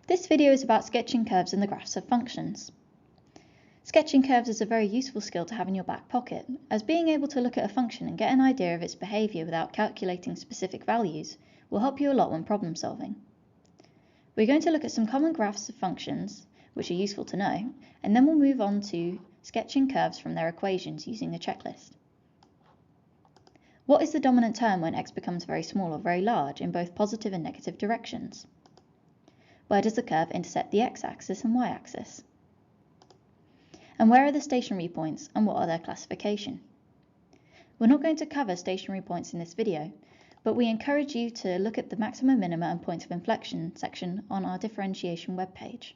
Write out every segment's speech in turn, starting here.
This video is about sketching curves in the graphs of functions. Sketching curves is a very useful skill to have in your back pocket, as being able to look at a function and get an idea of its behaviour without calculating specific values will help you a lot when problem solving. We're going to look at some common graphs of functions, which are useful to know, and then we'll move on to sketching curves from their equations using a checklist. What is the dominant term when x becomes very small or very large in both positive and negative directions? Where does the curve intersect the x-axis and y-axis? And where are the stationary points and what are their classification? We're not going to cover stationary points in this video, but we encourage you to look at the maxima, minima and points of inflection section on our differentiation webpage.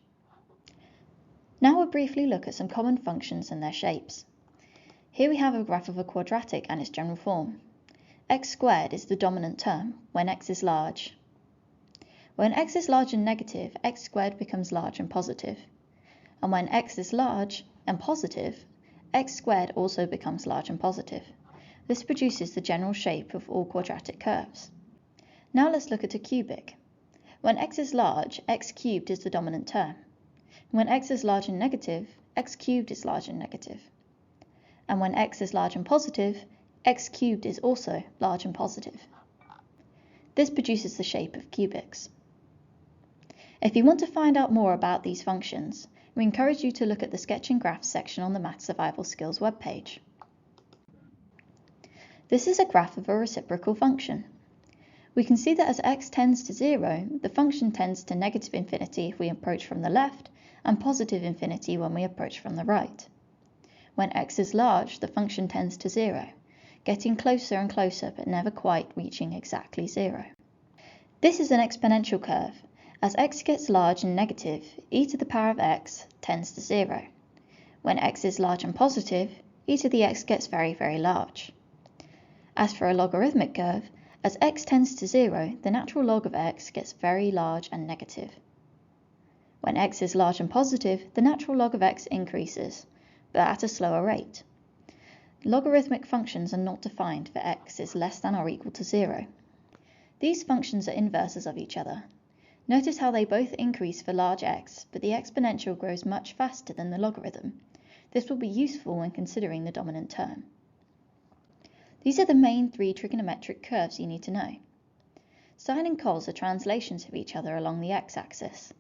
Now we'll briefly look at some common functions and their shapes. Here we have a graph of a quadratic and its general form. X squared is the dominant term when x is large. When x is large and negative, x squared becomes large and positive. And when x is large and positive, x squared also becomes large and positive. This produces the general shape of all quadratic curves. Now let's look at a cubic. When x is large, x cubed is the dominant term. When x is large and negative, x cubed is large and negative. And when x is large and positive, x cubed is also large and positive. This produces the shape of cubics. If you want to find out more about these functions, we encourage you to look at the Sketching Graphs section on the Math Survival Skills webpage. This is a graph of a reciprocal function. We can see that as x tends to 0, the function tends to negative infinity if we approach from the left, and positive infinity when we approach from the right. When x is large, the function tends to 0, getting closer and closer but never quite reaching exactly 0. This is an exponential curve. As x gets large and negative, e to the power of x tends to 0. When x is large and positive, e to the x gets very, very large. As for a logarithmic curve, as x tends to 0, the natural log of x gets very large and negative. When x is large and positive, the natural log of x increases, but at a slower rate. Logarithmic functions are not defined for x is less than or equal to 0. These functions are inverses of each other. Notice how they both increase for large x, but the exponential grows much faster than the logarithm. This will be useful when considering the dominant term. These are the main three trigonometric curves you need to know. Sine and cos are translations of each other along the x-axis,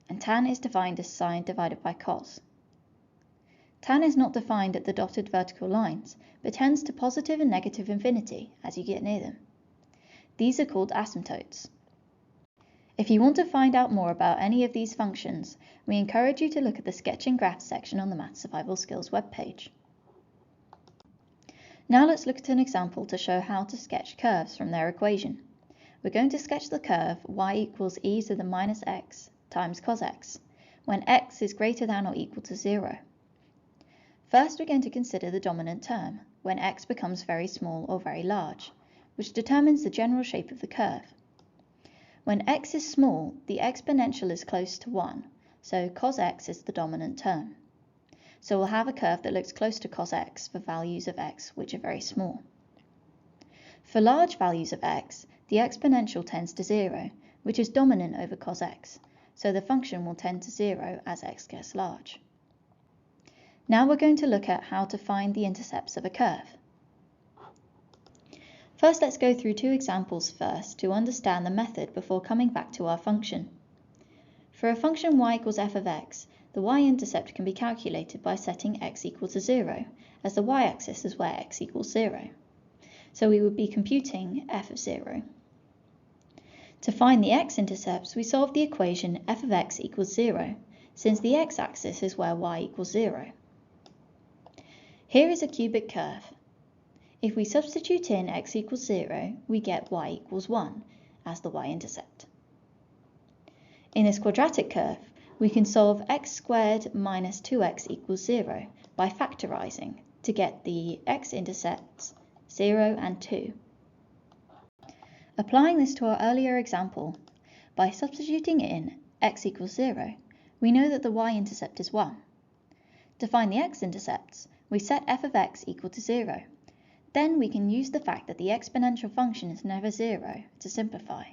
and tan is defined as sine divided by cos. Tan is not defined at the dotted vertical lines, but tends to positive and negative infinity as you get near them. These are called asymptotes. If you want to find out more about any of these functions, we encourage you to look at the Sketching Graphs section on the Math Survival Skills webpage. Now let's look at an example to show how to sketch curves from their equation. We're going to sketch the curve y equals e to the minus x times cos x, when x is greater than or equal to 0. First, we're going to consider the dominant term, when x becomes very small or very large, which determines the general shape of the curve. When x is small, the exponential is close to 1, so cos x is the dominant term. So we'll have a curve that looks close to cos x for values of x which are very small. For large values of x, the exponential tends to 0, which is dominant over cos x, so the function will tend to 0 as x gets large. Now we're going to look at how to find the intercepts of a curve. First, let's go through two examples first to understand the method before coming back to our function. For a function y equals f of x, the y-intercept can be calculated by setting x equal to 0, as the y-axis is where x equals 0. So we would be computing f of 0. To find the x-intercepts, we solve the equation f of x equals 0, since the x-axis is where y equals 0. Here is a cubic curve. If we substitute in x equals 0, we get y equals 1 as the y-intercept. In this quadratic curve, we can solve x squared minus 2x equals 0 by factorising to get the x-intercepts 0 and 2. Applying this to our earlier example, by substituting in x equals 0, we know that the y-intercept is 1. To find the x-intercepts, we set f of x equal to 0. Then we can use the fact that the exponential function is never 0 to simplify,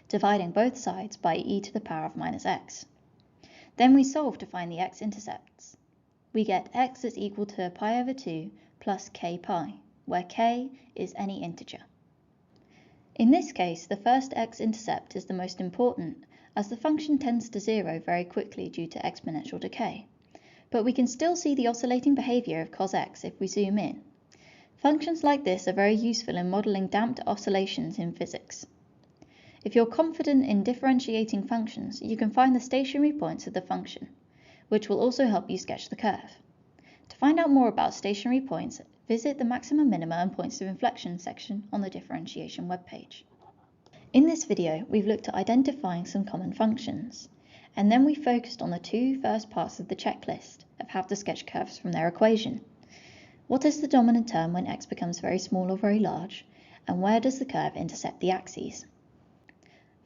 dividing both sides by e to the power of minus x. Then we solve to find the x-intercepts. We get x is equal to pi over 2 plus k pi, where k is any integer. In this case, the first x-intercept is the most important, as the function tends to 0 very quickly due to exponential decay. But we can still see the oscillating behaviour of cos x if we zoom in. Functions like this are very useful in modelling damped oscillations in physics. If you're confident in differentiating functions, you can find the stationary points of the function, which will also help you sketch the curve. To find out more about stationary points, visit the maxima, minima and points of inflection section on the differentiation webpage. In this video, we've looked at identifying some common functions, and then we focused on the two first parts of the checklist of how to sketch curves from their equation. What is the dominant term when x becomes very small or very large, and where does the curve intercept the axes?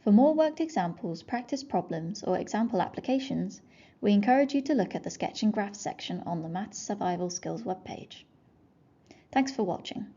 For more worked examples, practice problems, or example applications, we encourage you to look at the Sketch and Graphs section on the Maths Survival Skills webpage. Thanks for watching.